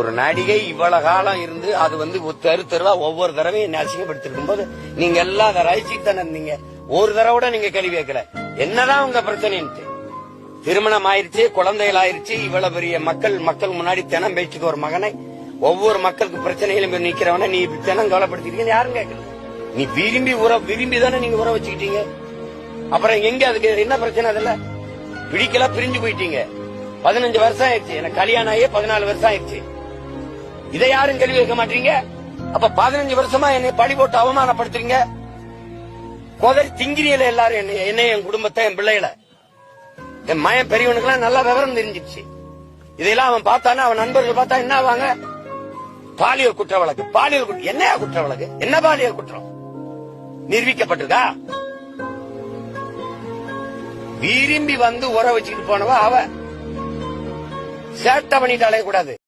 ஒரு நடிகை இவ்வளவு காலம் இருந்து அது வந்து தெரு தெருவா ஒவ்வொரு தடவையும் அசிங்கப்படுத்திருக்கும் போது நீங்க எல்லாம் அதை ரசிச்சு தானே இருந்தீங்க. ஒரு தடவை நீங்க கேள்வி கேட்கல என்னதான் உங்க பிரச்சனைன்ட்டு. திருமணம் ஆயிருச்சு, குழந்தைகள் ஆயிருச்சு, இவ்வளவு பெரிய மக்கள் முன்னாடி தினம் பேச்சுக்கு ஒரு மகனை ஒவ்வொரு மக்களுக்கு பிரச்சனையிலும் நிக்கிறவன நீ தினம் கவலைப்படுத்திருக்கீங்க யாரும் கேட்கல. நீ விரும்பி தானே நீங்க உற வச்சுக்கிட்டீங்க. அப்புறம் எங்க அதுக்கு என்ன பிரச்சனை? அதுல பிடிக்கல, பிரிஞ்சு போயிட்டீங்க. 15 வருஷம் ஆயிடுச்சு, எனக்கு கல்யாணம் ஆகியே 14 வருஷம் ஆயிடுச்சு. இதை யாரும் கேள்வி வைக்க மாட்டீங்க. அப்ப 15 வருஷமா என்னை பழி போட்டு அவமானப்படுத்துறீங்க. கோதரி திங்கிரியில எல்லாரும் என்னை என் குடும்பத்தை என் பிள்ளைகளை என் மயன் பெரியவனுக்கு எல்லாம் நல்லா விவரம் தெரிஞ்சிருச்சு. இதெல்லாம் அவன் பார்த்தானா அவன் நண்பர்கள் பார்த்தா என்ன ஆவாங்க? பாலியல் குற்ற வழக்கு, என்ன குற்ற வழக்கு, என்ன பாலியல் குற்றம் நிரூபிக்கப்பட்டிருக்கா? விரும்பி வந்து உற வச்சுக்கிட்டு போனவா அவ சேட்டை பண்ணிட்டு அலையக்கூடாது.